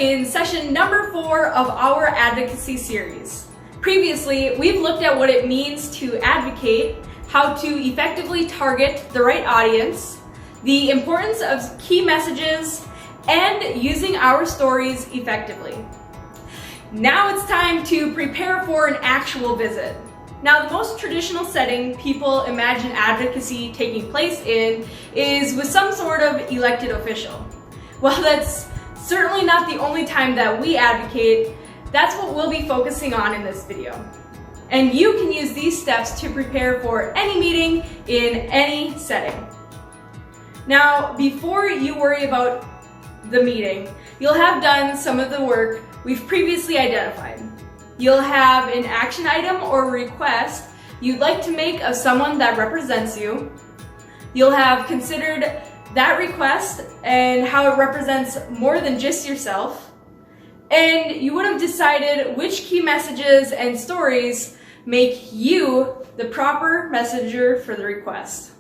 in session number 4 of our advocacy series. Previously, we've looked at what it means to advocate, how to effectively target the right audience, the importance of key messages, and using our stories effectively. Now it's time to prepare for an actual visit. Now, the most traditional setting people imagine advocacy taking place in is with some sort of elected official. Well, that's certainly not the only time that we advocate. That's what we'll be focusing on in this video. And you can use these steps to prepare for any meeting in any setting. Now, before you worry about the meeting, you'll have done some of the work we've previously identified. You'll have an action item or request you'd like to make of someone that represents you. You'll have considered that request and how it represents more than just yourself. And you would have decided which key messages and stories make you the proper messenger for the request.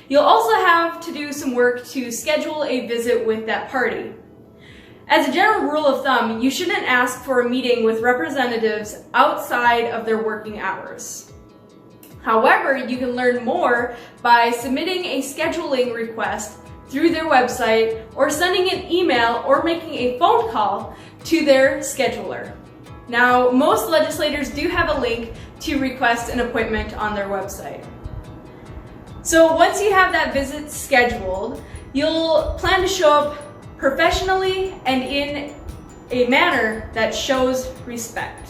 You'll also have to do some work to schedule a visit with that party. As a general rule of thumb, you shouldn't ask for a meeting with representatives outside of their working hours. However, you can learn more by submitting a scheduling request through their website or sending an email or making a phone call to their scheduler. Now, most legislators do have a link to request an appointment on their website. So once you have that visit scheduled, you'll plan to show up professionally and in a manner that shows respect.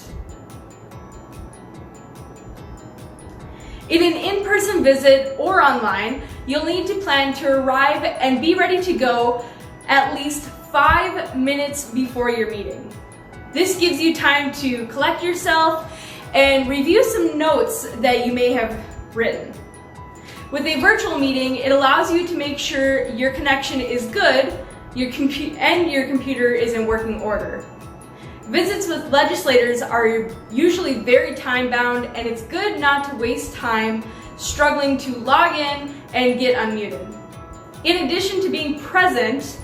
In an in-person visit or online, you'll need to plan to arrive and be ready to go at least 5 minutes before your meeting. This gives you time to collect yourself and review some notes that you may have written. With a virtual meeting, it allows you to make sure your connection is good and your computer is in working order. Visits with legislators are usually very time-bound, and it's good not to waste time struggling to log in and get unmuted. In addition to being present,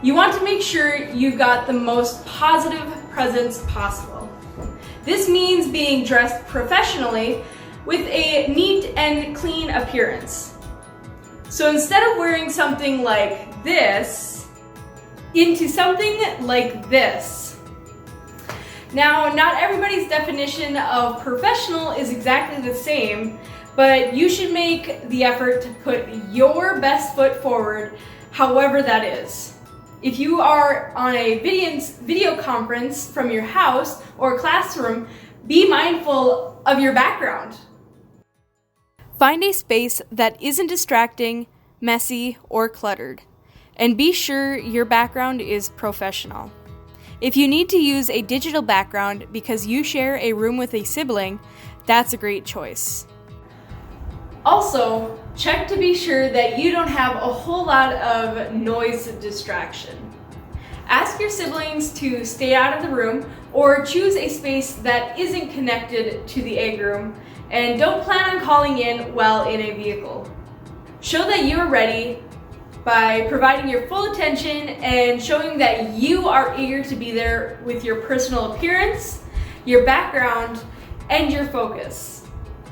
you want to make sure you've got the most positive presence possible. This means being dressed professionally with a neat and clean appearance. So instead of wearing something like this, into something like this. Now, not everybody's definition of professional is exactly the same, but you should make the effort to put your best foot forward, however that is. If you are on a video conference from your house or classroom, be mindful of your background. Find a space that isn't distracting, messy, or cluttered, and be sure your background is professional. If you need to use a digital background because you share a room with a sibling, that's a great choice. Also, check to be sure that you don't have a whole lot of noise distraction. Ask your siblings to stay out of the room or choose a space that isn't connected to the egg room, and don't plan on calling in while in a vehicle. Show that you are ready by providing your full attention and showing that you are eager to be there with your personal appearance, your background, and your focus.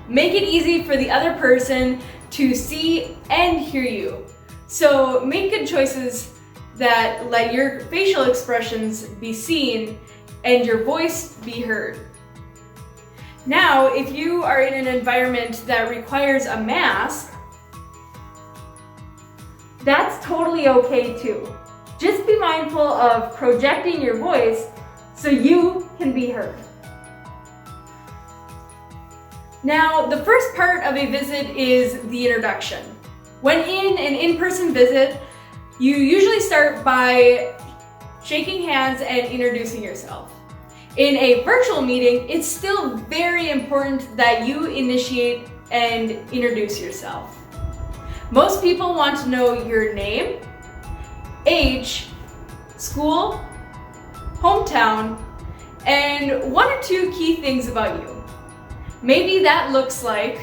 Make it easy for the other person to see and hear you. So make good choices that let your facial expressions be seen and your voice be heard. Now, if you are in an environment that requires a mask, that's totally okay too. Just be mindful of projecting your voice so you can be heard. Now, the first part of a visit is the introduction. When in an in-person visit, you usually start by shaking hands and introducing yourself. In a virtual meeting, it's still very important that you initiate and introduce yourself. Most people want to know your name, age, school, hometown, and 1 or 2 key things about you. Maybe that looks like,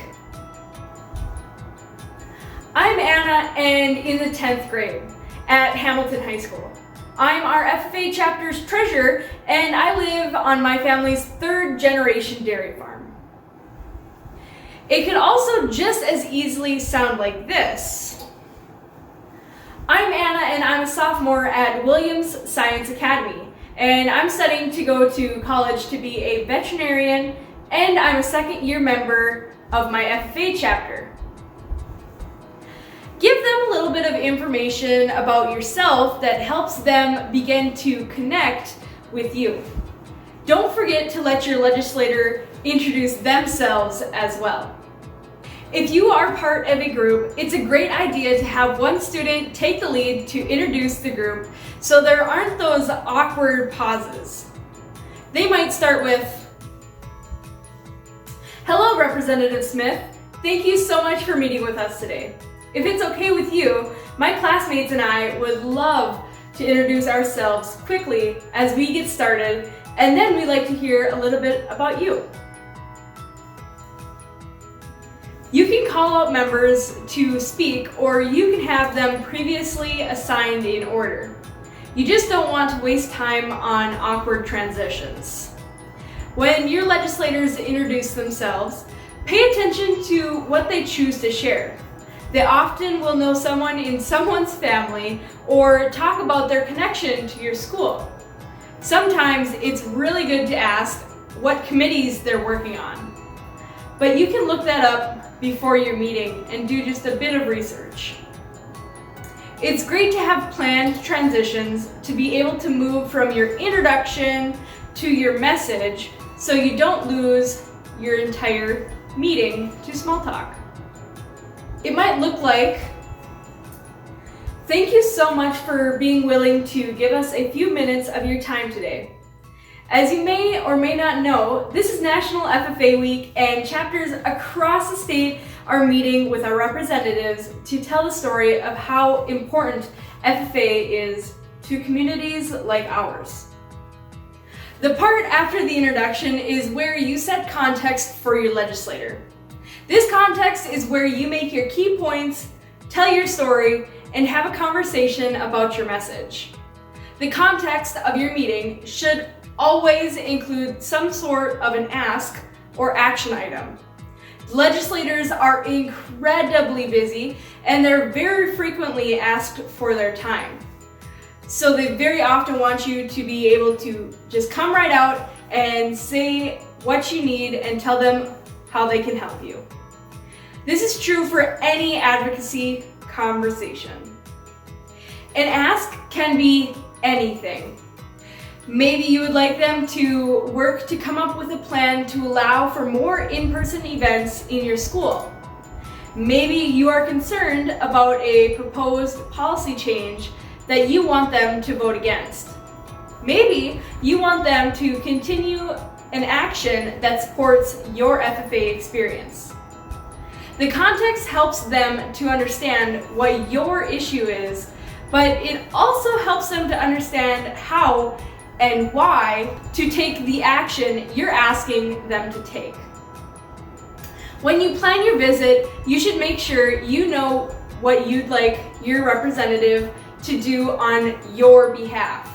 I'm Anna and in the 10th grade at Hamilton High School. I'm our FFA chapter's treasurer, and I live on my family's third-generation dairy farm. It could also just as easily sound like this. I'm Anna, and I'm a sophomore at Williams Science Academy, and I'm studying to go to college to be a veterinarian, and I'm a second-year member of my FFA chapter. Give them a little bit of information about yourself that helps them begin to connect with you. Don't forget to let your legislator introduce themselves as well. If you are part of a group, it's a great idea to have one student take the lead to introduce the group so there aren't those awkward pauses. They might start with, "Hello, Representative Smith. Thank you so much for meeting with us today. If it's okay with you, my classmates and I would love to introduce ourselves quickly as we get started, and then we'd like to hear a little bit about you." You can call out members to speak, or you can have them previously assigned in order. You just don't want to waste time on awkward transitions. When your legislators introduce themselves, pay attention to what they choose to share. They often will know someone in someone's family or talk about their connection to your school. Sometimes it's really good to ask what committees they're working on, but you can look that up before your meeting and do just a bit of research. It's great to have planned transitions to be able to move from your introduction to your message so you don't lose your entire meeting to small talk. It might look like, "Thank you so much for being willing to give us a few minutes of your time today. As you may or may not know, this is National FFA Week, and chapters across the state are meeting with our representatives to tell the story of how important FFA is to communities like ours." The part after the introduction is where you set context for your legislator. This context is where you make your key points, tell your story, and have a conversation about your message. The context of your meeting should always include some sort of an ask or action item. Legislators are incredibly busy, and they're very frequently asked for their time. So they very often want you to be able to just come right out and say what you need and tell them how they can help you. This is true for any advocacy conversation. An ask can be anything. Maybe you would like them to work to come up with a plan to allow for more in-person events in your school. Maybe you are concerned about a proposed policy change that you want them to vote against. Maybe you want them to continue an action that supports your FFA experience. The context helps them to understand what your issue is, but it also helps them to understand how and why to take the action you're asking them to take. When you plan your visit, you should make sure you know what you'd like your representative to do on your behalf.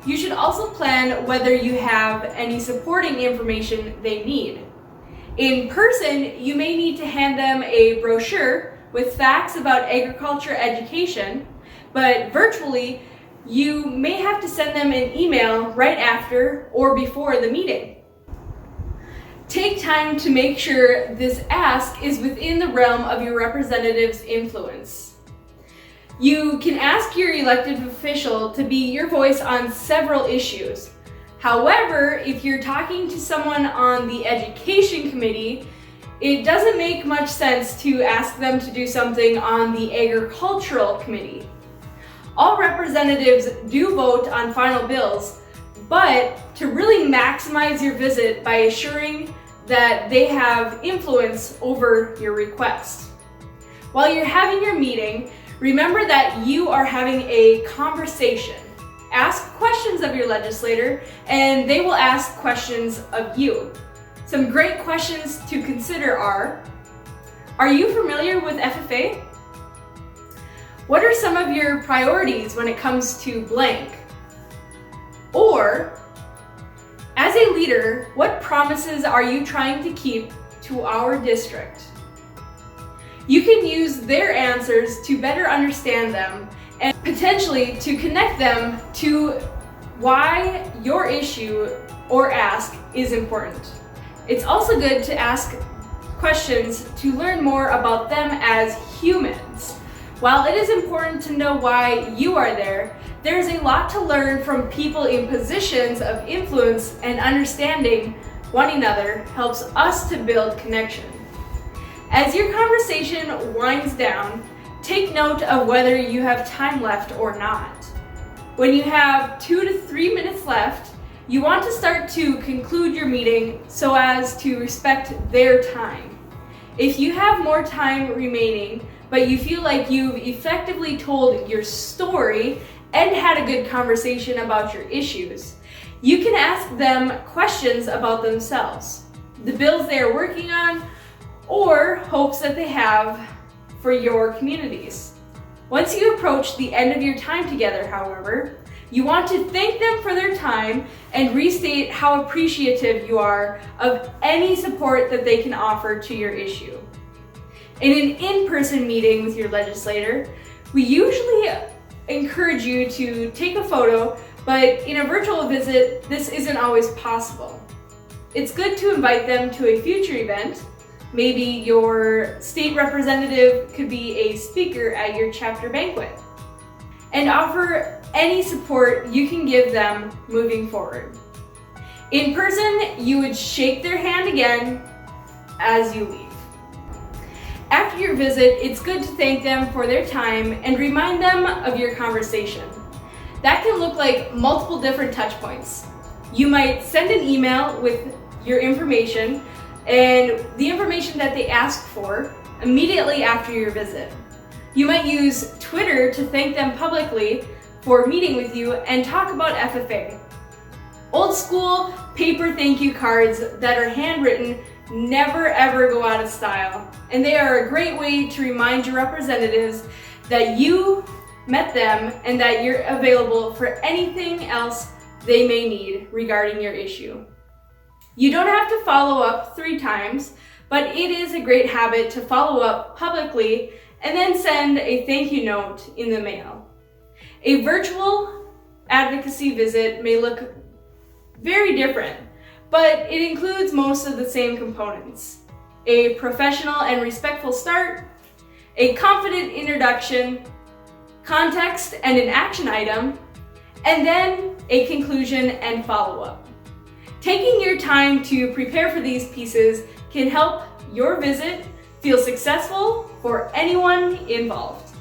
You should also plan whether you have any supporting information they need. In person, you may need to hand them a brochure with facts about agriculture education, but virtually, you may have to send them an email right after or before the meeting. Take time to make sure this ask is within the realm of your representative's influence. You can ask your elected official to be your voice on several issues. However, if you're talking to someone on the education committee, it doesn't make much sense to ask them to do something on the agricultural committee. All representatives do vote on final bills, but to really maximize your visit by assuring that they have influence over your request. While you're having your meeting, remember that you are having a conversation. Ask questions of your legislator, and they will ask questions of you. Some great questions to consider are you familiar with FFA? What are some of your priorities when it comes to blank? Or, as a leader, what promises are you trying to keep to our district? You can use their answers to better understand them and potentially to connect them to why your issue or ask is important. It's also good to ask questions to learn more about them as humans. While it is important to know why you are there, there's a lot to learn from people in positions of influence, and understanding one another helps us to build connection. As your conversation winds down, take note of whether you have time left or not. When you have 2 to 3 minutes left, you want to start to conclude your meeting so as to respect their time. If you have more time remaining, but you feel like you've effectively told your story and had a good conversation about your issues, you can ask them questions about themselves, the bills they are working on, or hopes that they have for your communities. Once you approach the end of your time together, however, you want to thank them for their time and restate how appreciative you are of any support that they can offer to your issue. In an in-person meeting with your legislator, we usually encourage you to take a photo, but in a virtual visit, this isn't always possible. It's good to invite them to a future event. Maybe your state representative could be a speaker at your chapter banquet, and offer any support you can give them moving forward. In person, you would shake their hand again as you leave. After your visit, it's good to thank them for their time and remind them of your conversation. That can look like multiple different touch points. You might send an email with your information and the information that they asked for immediately after your visit. You might use Twitter to thank them publicly for meeting with you and talk about FFA. Old school paper thank you cards that are handwritten never ever go out of style, and they are a great way to remind your representatives that you met them and that you're available for anything else they may need regarding your issue. You don't have to follow up 3 times, but it is a great habit to follow up publicly and then send a thank you note in the mail. A virtual advocacy visit may look very different, but it includes most of the same components: a professional and respectful start, a confident introduction, context and an action item, and then a conclusion and follow-up. Taking your time to prepare for these pieces can help your visit feel successful for anyone involved.